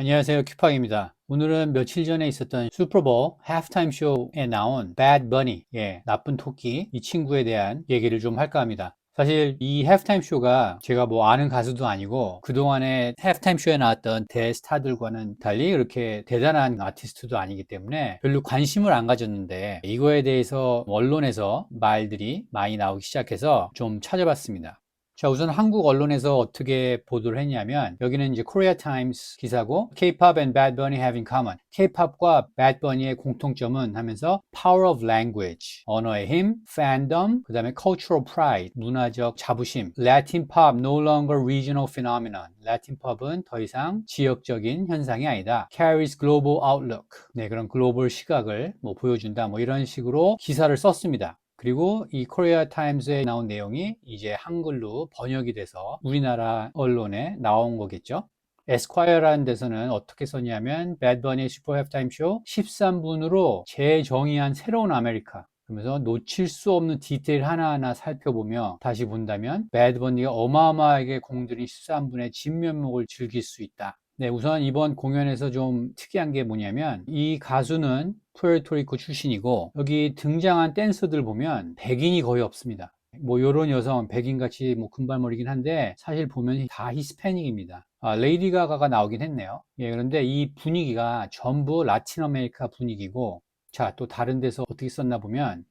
안녕하세요. 큐팍입니다. 오늘은 며칠 전에 있었던 슈퍼볼 하프타임 쇼에 나온 Bad Bunny, 나쁜 토끼, 이 친구에 대한 얘기를 좀 할까 합니다. 사실 이 하프타임 쇼가 제가 뭐 아는 가수도 아니고 그동안에 하프타임 쇼에 나왔던 대스타들과는 달리 그렇게 대단한 아티스트도 아니기 때문에 별로 관심을 안 가졌는데 이거에 대해서 언론에서 말들이 많이 나오기 시작해서 좀 찾아봤습니다. 자, 우선 한국 언론에서 어떻게 보도를 했냐면 여기는 이제 코리아 타임스 기사고 K-pop and Bad Bunny have in common. K-pop과 Bad Bunny의 공통점은 하면서 Power of Language, 언어의 힘, Fandom, 그 다음에 Cultural Pride, 문화적 자부심, Latin Pop no longer regional phenomenon. Latin Pop은 더 이상 지역적인 현상이 아니다. Carries global outlook. 네, 그런 글로벌 시각을 보여준다. 이런 식으로 기사를 썼습니다. 그리고 이 코리아 타임즈에 나온 내용이 이제 한글로 번역이 돼서 우리나라 언론에 나온 거겠죠. 에스콰이어라는 데서는 어떻게 썼냐면 Bad Bunny 슈퍼 halftime 쇼 13분으로 재정의한 새로운 아메리카. 그러면서 놓칠 수 없는 디테일 하나하나 살펴보며 다시 본다면 Bad Bunny가 어마어마하게 공들인 13분의 진면목을 즐길 수 있다. 네, 우선 이번 공연에서 좀 특이한 게 뭐냐면 이 가수는 푸에르토리코 출신이고 여기 등장한 댄서들 보면 백인이 거의 없습니다. 요런 여성 백인같이 금발머리긴 한데 사실 보면 다 히스패닉입니다. 레이디 가가가 나오긴 했네요. 그런데 이 분위기가 전부 라틴 아메리카 분위기고 자, 또 다른 데서 어떻게 썼나 보면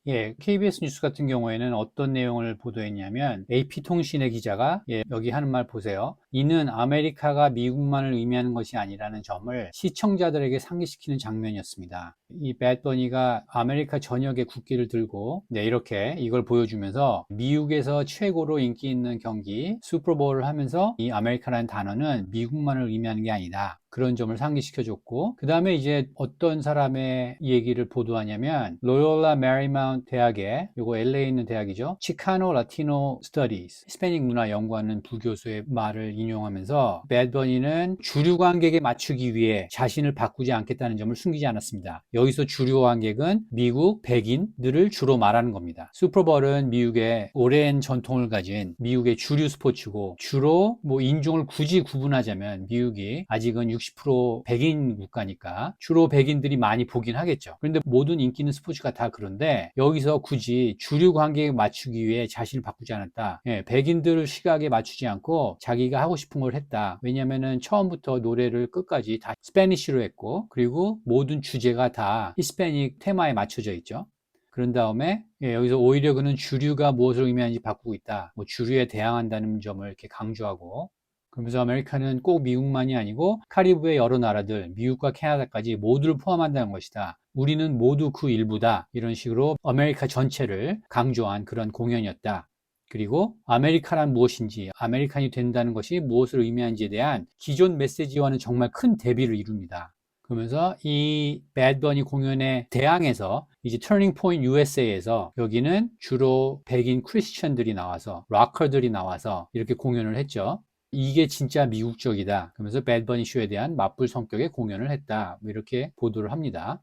KBS 뉴스 같은 경우에는 어떤 내용을 보도했냐면 AP통신의 기자가 여기 하는 말 보세요. 이는 아메리카가 미국만을 의미하는 것이 아니라는 점을 시청자들에게 상기시키는 장면이었습니다. 이 배드버니가 아메리카 전역의 국기를 들고 이렇게 이걸 보여주면서 미국에서 최고로 인기 있는 경기 슈퍼볼을 하면서 이 아메리카라는 단어는 미국만을 의미하는 게 아니다. 그런 점을 상기시켜줬고 그 다음에 이제 어떤 사람의 얘기를 보도하냐면 로열라 메리마운트 대학에 요거 LA에 있는 대학이죠. 치카노 라티노 스터디스 히스패닉 문화 연구하는 부교수의 말을 인용하면서 배드버니는 주류 관객에 맞추기 위해 자신을 바꾸지 않겠다는 점을 숨기지 않았습니다. 여기서 주류 관객은 미국 백인들을 주로 말하는 겁니다. 슈퍼볼은 미국의 오랜 전통을 가진 미국의 주류 스포츠고 주로 인종을 굳이 구분하자면 미국이 아직은 60% 백인 국가니까 주로 백인들이 많이 보긴 하겠죠. 그런데 모든 인기 있는 스포츠가 다 그런데 여기서 굳이 주류 관객에 맞추기 위해 자신을 바꾸지 않았다. 백인들 시각에 맞추지 않고 자기가 하고 싶은 걸 했다. 왜냐면은 처음부터 노래를 끝까지 다 스페니쉬로 했고 그리고 모든 주제가 다 히스패닉 테마에 맞춰져 있죠. 그런 다음에 여기서 오히려 그는 주류가 무엇을 의미하는지 바꾸고 있다. 주류에 대항한다는 점을 이렇게 강조하고 그러면서 아메리카는 꼭 미국만이 아니고 카리브의 여러 나라들, 미국과 캐나다까지 모두를 포함한다는 것이다. 우리는 모두 그 일부다. 이런 식으로 아메리카 전체를 강조한 그런 공연이었다. 그리고 아메리카란 무엇인지, 아메리칸이 된다는 것이 무엇을 의미하는지에 대한 기존 메시지와는 정말 큰 대비를 이룹니다. 그러면서 이 배드버니 공연에 대항해서 이제 터닝 포인트 USA에서 여기는 주로 백인 크리스천들이 나와서 락커들이 나와서 이렇게 공연을 했죠. 이게 진짜 미국적이다. 그러면서 배드버니 쇼에 대한 맞불 성격의 공연을 했다. 이렇게 보도를 합니다.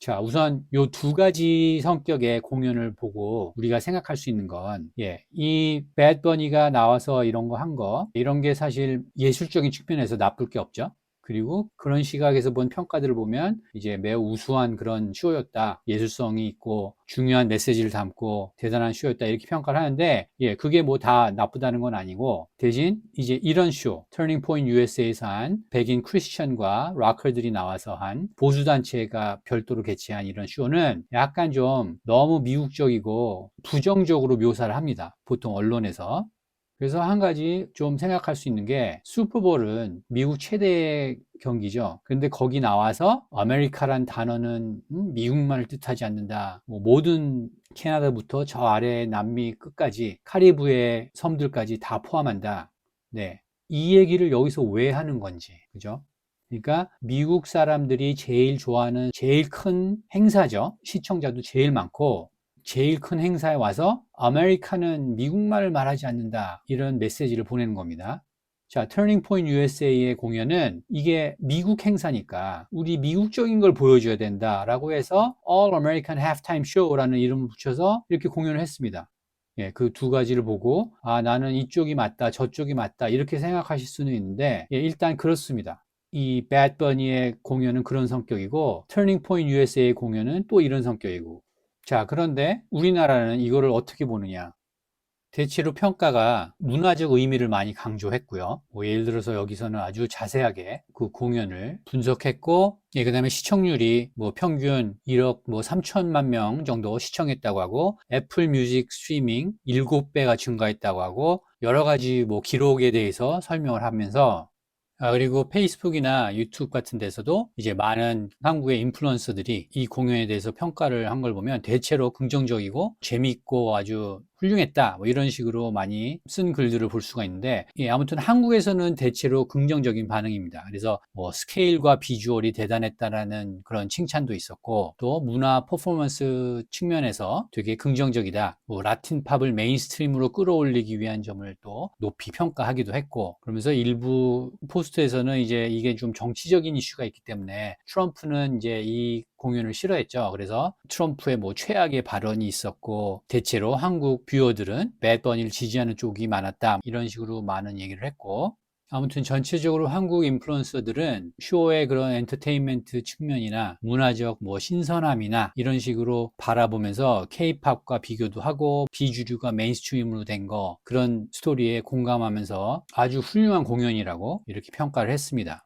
자, 우선 요 두 가지 성격의 공연을 보고 우리가 생각할 수 있는 건, 이 배드버니가 나와서 이런 거 한 거, 이런 게 사실 예술적인 측면에서 나쁠 게 없죠. 그리고 그런 시각에서 본 평가들을 보면 이제 매우 우수한 그런 쇼였다. 예술성이 있고 중요한 메시지를 담고 대단한 쇼였다. 이렇게 평가를 하는데 그게 다 나쁘다는 건 아니고 대신 이제 이런 쇼, 터닝 포인트 USA에서 한 백인 크리스천과 락커들이 나와서 한 보수단체가 별도로 개최한 이런 쇼는 약간 좀 너무 미국적이고 부정적으로 묘사를 합니다. 보통 언론에서. 그래서 한 가지 좀 생각할 수 있는 게 슈퍼볼은 미국 최대의 경기죠. 그런데 거기 나와서 아메리카란 단어는 미국만을 뜻하지 않는다. 모든 캐나다부터 저 아래 남미 끝까지 카리브해 섬들까지 다 포함한다. 네. 이 얘기를 여기서 왜 하는 건지. 그죠? 그러니까 미국 사람들이 제일 좋아하는 제일 큰 행사죠. 시청자도 제일 많고 제일 큰 행사에 와서 아메리카는 미국말을 말하지 않는다. 이런 메시지를 보내는 겁니다. 자, 터닝 포인트 USA의 공연은 이게 미국 행사니까 우리 미국적인 걸 보여줘야 된다라고 해서 All American Halftime Show라는 이름을 붙여서 이렇게 공연을 했습니다. 그 두 가지를 보고 나는 이쪽이 맞다, 저쪽이 맞다 이렇게 생각하실 수는 있는데 일단 그렇습니다. 이 Bad Bunny의 공연은 그런 성격이고 Turning Point USA의 공연은 또 이런 성격이고. 자, 그런데 우리나라는 이거를 어떻게 보느냐? 대체로 평가가 문화적 의미를 많이 강조했고요. 뭐 예를 들어서 여기서는 아주 자세하게 그 공연을 분석했고, 예, 그다음에 시청률이 뭐 평균 1억 뭐 3천만 명 정도 시청했다고 하고, 애플 뮤직 스트리밍 7배가 증가했다고 하고, 여러 가지 뭐 기록에 대해서 설명을 하면서, 그리고 페이스북이나 유튜브 같은 데서도 이제 많은 한국의 인플루언서들이 이 공연에 대해서 평가를 한 걸 보면 대체로 긍정적이고 재미있고 아주 훌륭했다, 뭐 이런 식으로 많이 쓴 글들을 볼 수가 있는데, 예, 아무튼 한국에서는 대체로 긍정적인 반응입니다. 그래서 뭐 스케일과 비주얼이 대단했다라는 그런 칭찬도 있었고, 또 문화 퍼포먼스 측면에서 되게 긍정적이다, 뭐 라틴 팝을 메인스트림으로 끌어올리기 위한 점을 또 높이 평가하기도 했고, 그러면서 일부 포스트에서는 이제 이게 좀 정치적인 이슈가 있기 때문에 트럼프는 이제 이 공연을 싫어했죠. 그래서 트럼프의 뭐 최악의 발언이 있었고, 대체로 한국 뷰어들은 배드버니를 지지하는 쪽이 많았다, 이런 식으로 많은 얘기를 했고, 아무튼 전체적으로 한국 인플루언서들은 쇼의 그런 엔터테인먼트 측면이나 문화적 뭐 신선함이나 이런 식으로 바라보면서 K-팝과 비교도 하고, 비주류가 메인스트림으로 된 거, 그런 스토리에 공감하면서 아주 훌륭한 공연이라고 이렇게 평가를 했습니다.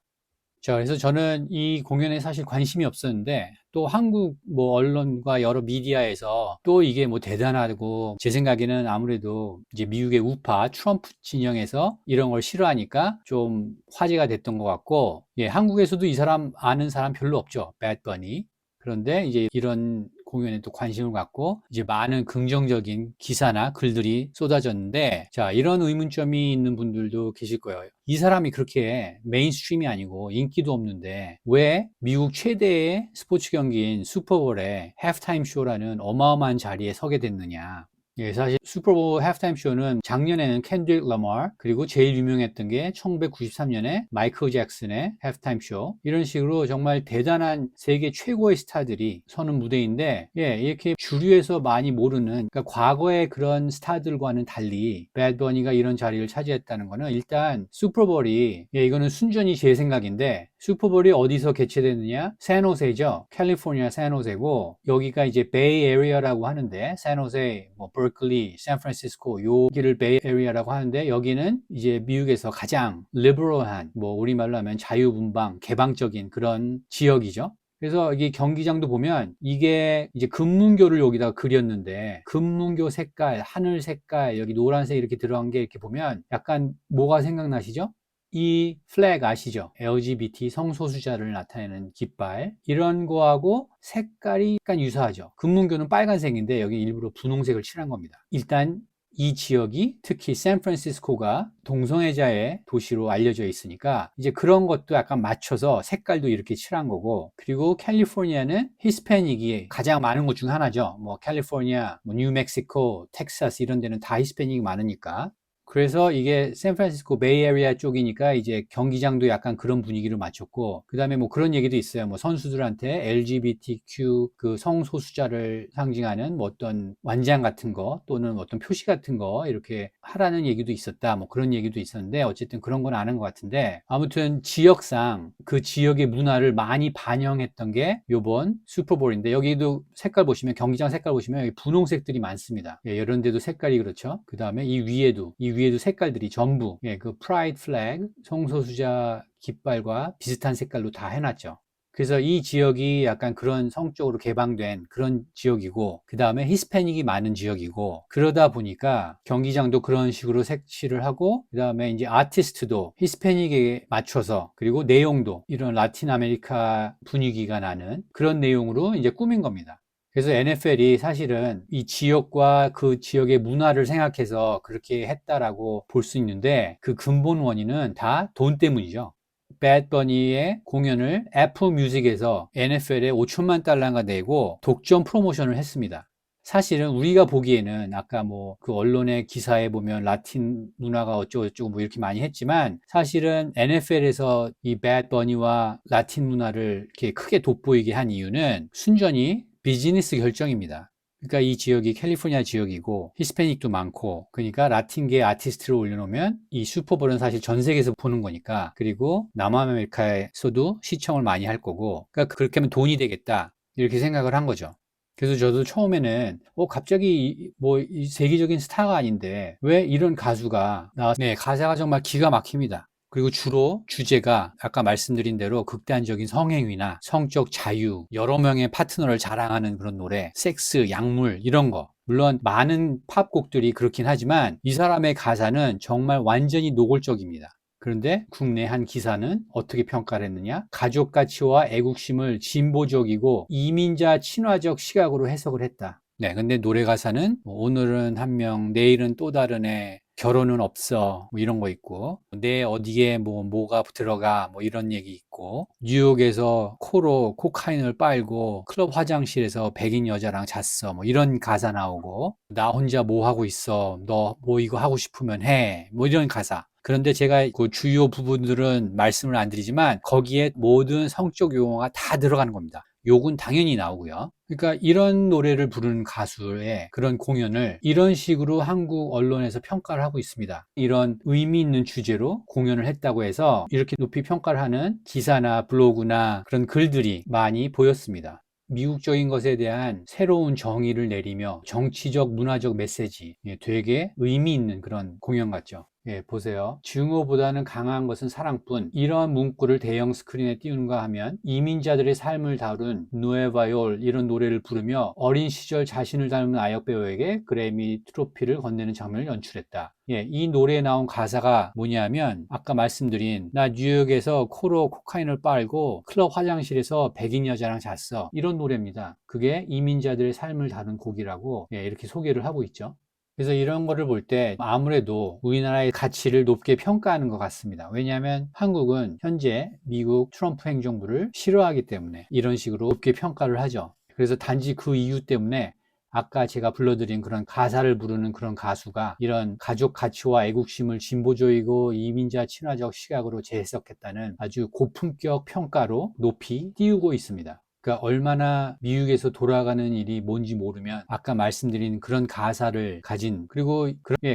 자, 그래서 저는 이 공연에 사실 관심이 없었는데, 또 한국 뭐 언론과 여러 미디어에서 또 이게 뭐 대단하고, 제 생각에는 아무래도 이제 미국의 우파 트럼프 진영에서 이런 걸 싫어하니까 좀 화제가 됐던 것 같고, 예, 한국에서도 이 사람 아는 사람 별로 없죠. 배드 버니. 그런데 이제 이런 공연에 또 관심을 갖고 이제 많은 긍정적인 기사나 글들이 쏟아졌는데, 자, 이런 의문점이 있는 분들도 계실 거예요. 이 사람이 그렇게 메인스트림이 아니고 인기도 없는데 왜 미국 최대의 스포츠 경기인 슈퍼볼의 해프타임 쇼라는 어마어마한 자리에 서게 됐느냐. 예, 사실 슈퍼볼 해프타임 쇼는 작년에는 켄드릭 러머, 그리고 제일 유명했던 게 1993년에 마이클 잭슨의 해프타임 쇼, 이런 식으로 정말 대단한 세계 최고의 스타들이 서는 무대인데, 예, 이렇게 주류에서 많이 모르는, 그러니까 과거의 그런 스타들과는 달리 배드 버니가 이런 자리를 차지했다는 거는, 일단 슈퍼볼이, 예, 이거는 순전히 제 생각인데, 슈퍼볼이 어디서 개최되느냐? 샌호세죠. 캘리포니아 샌호세고, 여기가 이제 베이 에리어라고 하는데, 샌호세, 뭐 버클리, 샌프란시스코, 여기를 베이 에리어라고 하는데, 여기는 이제 미국에서 가장 리버럴한, 뭐 우리말로 하면 자유분방, 개방적인 그런 지역이죠. 그래서 이 경기장도 보면 이게 이제 금문교를 여기다가 그렸는데, 금문교 색깔, 하늘 색깔, 여기 노란색 이렇게 들어간 게 이렇게 보면 약간 뭐가 생각나시죠? 이 플래그 아시죠? LGBT 성소수자를 나타내는 깃발, 이런 거하고 색깔이 약간 유사하죠. 금문교는 빨간색인데 여기 일부러 분홍색을 칠한 겁니다. 일단 이 지역이, 특히 샌프란시스코가 동성애자의 도시로 알려져 있으니까 이제 그런 것도 약간 맞춰서 색깔도 이렇게 칠한 거고, 그리고 캘리포니아는 히스패닉이 가장 많은 곳 중 하나죠. 뭐 캘리포니아, 뭐 뉴멕시코, 텍사스 이런 데는 다 히스패닉이 많으니까. 그래서 이게 샌프란시스코 베이에리아 쪽이니까 이제 경기장도 약간 그런 분위기를 맞췄고, 그 다음에 뭐 그런 얘기도 있어요. 뭐 선수들한테 LGBTQ 그 성소수자를 상징하는 뭐 어떤 완장 같은 거 또는 어떤 표시 같은 거 이렇게 하라는 얘기도 있었다, 뭐 그런 얘기도 있었는데, 어쨌든 그런 건 아는 것 같은데, 아무튼 지역상 그 지역의 문화를 많이 반영했던 게 요번 슈퍼볼인데, 여기도 색깔 보시면, 경기장 색깔 보시면 여기 분홍색들이 많습니다. 예, 이런 데도 색깔이 그렇죠. 그 다음에 이 위에도 색깔들이 전부, 예, 그 프라이드 플래그, 성소수자 깃발과 비슷한 색깔로 다 해놨죠. 그래서 이 지역이 약간 그런 성적으로 개방된 그런 지역이고, 그 다음에 히스패닉이 많은 지역이고, 그러다 보니까 경기장도 그런 식으로 색칠을 하고, 그 다음에 이제 아티스트도 히스패닉에 맞춰서, 그리고 내용도 이런 라틴 아메리카 분위기가 나는 그런 내용으로 이제 꾸민 겁니다. 그래서 NFL이 사실은 이 지역과 그 지역의 문화를 생각해서 그렇게 했다라고 볼 수 있는데, 그 근본 원인은 다 돈 때문이죠. 배드 버니의 공연을 애플 뮤직에서 NFL에 5천만 달러가 내고 독점 프로모션을 했습니다. 사실은 우리가 보기에는 아까 뭐 그 언론의 기사에 보면 라틴 문화가 어쩌고저쩌고 뭐 이렇게 많이 했지만, 사실은 NFL에서 이 배드 버니와 라틴 문화를 이렇게 크게 돋보이게 한 이유는 순전히 비즈니스 결정입니다. 그러니까 이 지역이 캘리포니아 지역이고 히스패닉도 많고, 그러니까 라틴계 아티스트를 올려놓으면 이 슈퍼볼은 사실 전 세계에서 보는 거니까, 그리고 남아메리카에서도 시청을 많이 할 거고, 그러니까 그렇게 하면 돈이 되겠다 이렇게 생각을 한 거죠. 그래서 저도 처음에는 갑자기 이 세계적인 스타가 아닌데 왜 이런 가수가 네, 가사가 정말 기가 막힙니다. 그리고 주로 주제가 아까 말씀드린 대로 극단적인 성행위나 성적 자유, 여러 명의 파트너를 자랑하는 그런 노래, 섹스, 약물 이런 거. 물론 많은 팝 곡들이 그렇긴 하지만 이 사람의 가사는 정말 완전히 노골적입니다. 그런데 국내 한 기사는 어떻게 평가를 했느냐? 가족 가치와 애국심을 진보적이고 이민자 친화적 시각으로 해석을 했다. 네, 근데 노래 가사는 오늘은 한 명, 내일은 또 다른 애, 결혼은 없어, 뭐 이런 거 있고, 내 어디에 뭐가 들어가, 뭐 이런 얘기 있고, 뉴욕에서 코로 코카인을 빨고 클럽 화장실에서 백인 여자랑 잤어, 뭐 이런 가사 나오고, 나 혼자 뭐 하고 있어, 너 뭐 이거 하고 싶으면 해, 뭐 이런 가사. 그런데 제가 그 주요 부분들은 말씀을 안 드리지만 거기에 모든 성적 용어가 다 들어가는 겁니다. 욕은 당연히 나오고요. 그러니까 이런 노래를 부르는 가수의 그런 공연을 이런 식으로 한국 언론에서 평가를 하고 있습니다. 이런 의미 있는 주제로 공연을 했다고 해서 이렇게 높이 평가를 하는 기사나 블로그나 그런 글들이 많이 보였습니다. 미국적인 것에 대한 새로운 정의를 내리며 정치적, 문화적 메시지, 되게 의미 있는 그런 공연 같죠. 보세요. 증오보다는 강한 것은 사랑뿐. 이러한 문구를 대형 스크린에 띄우는가 하면 이민자들의 삶을 다룬 누에바요올 이런 노래를 부르며 어린 시절 자신을 닮은 아역 배우에게 그래미 트로피를 건네는 장면을 연출했다. 이 노래에 나온 가사가 뭐냐면 아까 말씀드린 나 뉴욕에서 코로 코카인을 빨고 클럽 화장실에서 백인 여자랑 잤어. 이런 노래입니다. 그게 이민자들의 삶을 다룬 곡이라고 이렇게 소개를 하고 있죠. 그래서 이런 거를 볼 때 아무래도 우리나라의 가치를 높게 평가하는 것 같습니다. 왜냐하면 한국은 현재 미국 트럼프 행정부를 싫어하기 때문에 이런 식으로 높게 평가를 하죠. 그래서 단지 그 이유 때문에 아까 제가 불러드린 그런 가사를 부르는 그런 가수가 이런 가족 가치와 애국심을 진보적이고 이민자 친화적 시각으로 재해석했다는 아주 고품격 평가로 높이 띄우고 있습니다. 그러니까 얼마나 미국에서 돌아가는 일이 뭔지 모르면 아까 말씀드린 그런 가사를 가진 그리고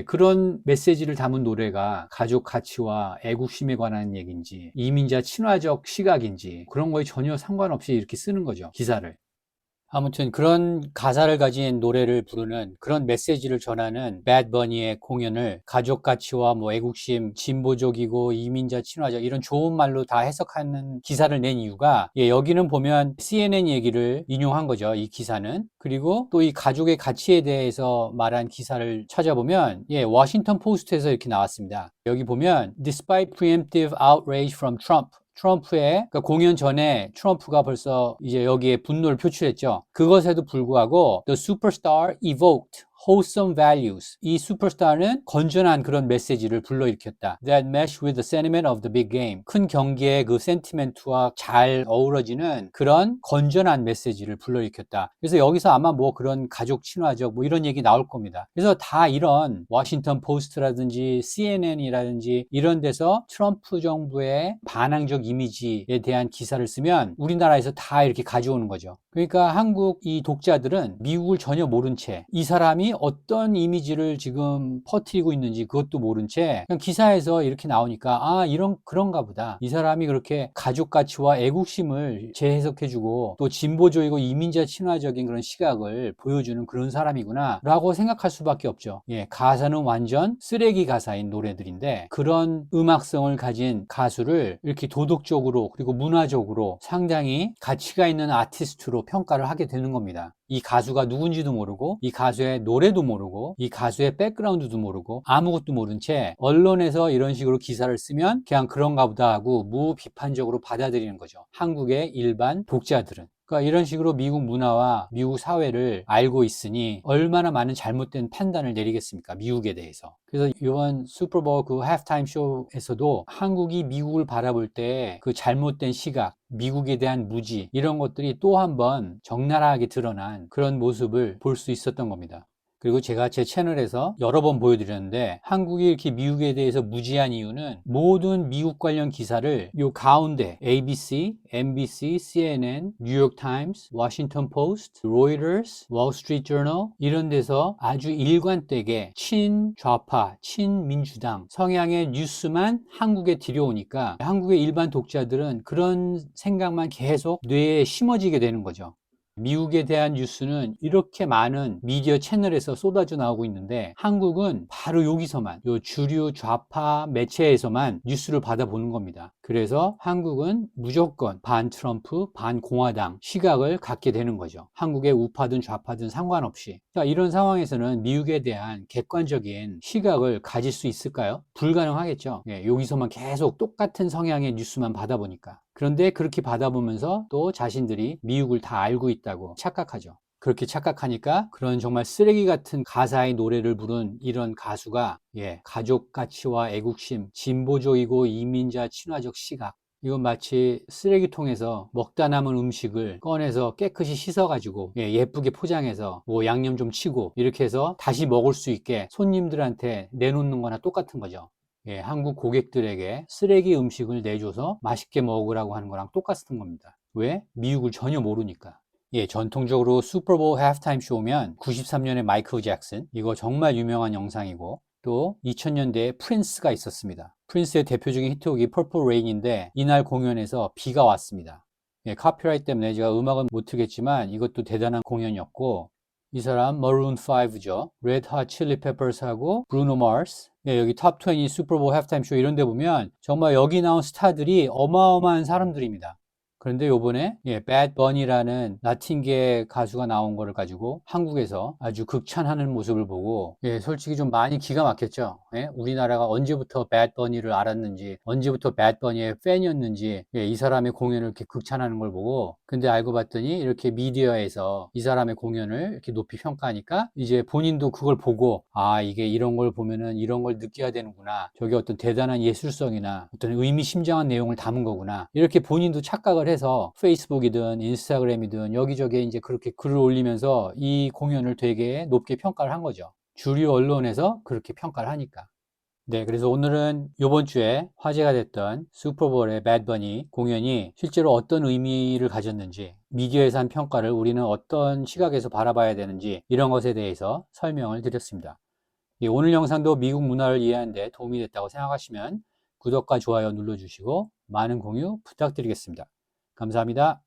그런 메시지를 담은 노래가 가족 가치와 애국심에 관한 얘기인지 이민자 친화적 시각인지 그런 거에 전혀 상관없이 이렇게 쓰는 거죠. 기사를. 아무튼 그런 가사를 가진 노래를 부르는 그런 메시지를 전하는 배드 버니의 공연을 가족 가치와 뭐 애국심, 진보적이고 이민자 친화적 이런 좋은 말로 다 해석하는 기사를 낸 이유가 여기는 보면 CNN 얘기를 인용한 거죠. 이 기사는. 그리고 또 이 가족의 가치에 대해서 말한 기사를 찾아보면 워싱턴 포스트에서 이렇게 나왔습니다. 여기 보면 Despite preemptive outrage from Trump 트럼프의 그러니까 공연 전에 트럼프가 벌써 이제 여기에 분노를 표출했죠. 그것에도 불구하고 The superstar evoked wholesome values. 이 슈퍼스타는 건전한 그런 메시지를 불러일으켰다. That mesh with the sentiment of the big game. 큰 경기의 그 센티멘트와 잘 어우러지는 그런 건전한 메시지를 불러일으켰다. 그래서 여기서 아마 뭐 그런 가족 친화적 뭐 이런 얘기 나올 겁니다. 그래서 다 이런 워싱턴 포스트라든지 CNN이라든지 이런 데서 트럼프 정부의 반항적 이미지에 대한 기사를 쓰면 우리나라에서 다 이렇게 가져오는 거죠. 그러니까 한국 이 독자들은 미국을 전혀 모른 채 이 사람이 어떤 이미지를 지금 퍼뜨리고 있는지 그것도 모른 채 그냥 기사에서 이렇게 나오니까 그런가 보다. 이 사람이 그렇게 가족 가치와 애국심을 재해석해주고 또 진보적이고 이민자 친화적인 그런 시각을 보여주는 그런 사람이구나 라고 생각할 수밖에 없죠. 가사는 완전 쓰레기 가사인 노래들인데 그런 음악성을 가진 가수를 이렇게 도덕적으로 그리고 문화적으로 상당히 가치가 있는 아티스트로 평가를 하게 되는 겁니다. 이 가수가 누군지도 모르고 이 가수의 노래도 모르고 이 가수의 백그라운드도 모르고 아무것도 모른 채 언론에서 이런 식으로 기사를 쓰면 그냥 그런가 보다 하고 무비판적으로 받아들이는 거죠. 한국의 일반 독자들은. 그러니까 이런 식으로 미국 문화와 미국 사회를 알고 있으니 얼마나 많은 잘못된 판단을 내리겠습니까? 미국에 대해서. 그래서 이번 슈퍼볼 그 하프타임 쇼에서도 한국이 미국을 바라볼 때 그 잘못된 시각, 미국에 대한 무지 이런 것들이 또 한 번 적나라하게 드러난 그런 모습을 볼 수 있었던 겁니다. 그리고 제가 제 채널에서 여러 번 보여드렸는데 한국이 이렇게 미국에 대해서 무지한 이유는 모든 미국 관련 기사를 요 가운데 ABC, NBC, CNN, 뉴욕타임스, 워싱턴 포스트, 로이터스, 월스트리트저널 이런 데서 아주 일관되게 친좌파, 친민주당 성향의 뉴스만 한국에 들여오니까 한국의 일반 독자들은 그런 생각만 계속 뇌에 심어지게 되는 거죠. 미국에 대한 뉴스는 이렇게 많은 미디어 채널에서 쏟아져 나오고 있는데 한국은 바로 여기서만 요 주류 좌파 매체에서만 뉴스를 받아보는 겁니다. 그래서 한국은 무조건 반 트럼프, 반 공화당 시각을 갖게 되는 거죠. 한국의 우파든 좌파든 상관없이. 자, 이런 상황에서는 미국에 대한 객관적인 시각을 가질 수 있을까요? 불가능하겠죠. 예, 여기서만 계속 똑같은 성향의 뉴스만 받아보니까. 그런데 그렇게 받아보면서 또 자신들이 미국을 다 알고 있다고 착각하죠. 그렇게 착각하니까 그런 정말 쓰레기 같은 가사의 노래를 부른 이런 가수가 가족 가치와 애국심, 진보적이고 이민자 친화적 시각 이건 마치 쓰레기통에서 먹다 남은 음식을 꺼내서 깨끗이 씻어가지고 예쁘게 포장해서 뭐 양념 좀 치고 이렇게 해서 다시 먹을 수 있게 손님들한테 내놓는 거나 똑같은 거죠. 한국 고객들에게 쓰레기 음식을 내줘서 맛있게 먹으라고 하는 거랑 똑같은 겁니다. 왜? 미국을 전혀 모르니까. 전통적으로 슈퍼볼 하프타임 쇼면 93년에 마이클 잭슨, 이거 정말 유명한 영상이고 또 2000년대에 프린스가 있었습니다. 프린스의 대표적인 히트곡이 퍼플 레인인데 이날 공연에서 비가 왔습니다. 카피라이트 때문에 제가 음악은 못 틀겠지만 이것도 대단한 공연이었고 이 사람 머룬 5죠. 레드 핫 칠리 페퍼스하고 브루노 마스. 여기 탑 20 슈퍼볼 하프타임 쇼 이런 데 보면 정말 여기 나온 스타들이 어마어마한 사람들입니다. 그런데 요번에 배드 버니라는 라틴계 가수가 나온 거를 가지고 한국에서 아주 극찬하는 모습을 보고 솔직히 좀 많이 기가 막혔죠. 우리나라가 언제부터 배드 버니를 알았는지 언제부터 배드 버니의 팬이었는지 이 사람의 공연을 이렇게 극찬하는 걸 보고 근데 알고 봤더니 이렇게 미디어에서 이 사람의 공연을 이렇게 높이 평가하니까 이제 본인도 그걸 보고 아 이게 이런 걸 보면은 이런 걸 느껴야 되는구나 저게 어떤 대단한 예술성이나 어떤 의미심장한 내용을 담은 거구나 이렇게 본인도 착각을 해서 페이스북이든 인스타그램이든 여기저기에 이제 그렇게 글을 올리면서 이 공연을 되게 높게 평가를 한 거죠. 주류 언론에서 그렇게 평가를 하니까. 네, 그래서 오늘은 이번 주에 화제가 됐던 슈퍼볼의 배드 버니 공연이 실제로 어떤 의미를 가졌는지, 미디어에서 한 평가를 우리는 어떤 시각에서 바라봐야 되는지 이런 것에 대해서 설명을 드렸습니다. 오늘 영상도 미국 문화를 이해하는 데 도움이 됐다고 생각하시면 구독과 좋아요 눌러주시고 많은 공유 부탁드리겠습니다. 감사합니다.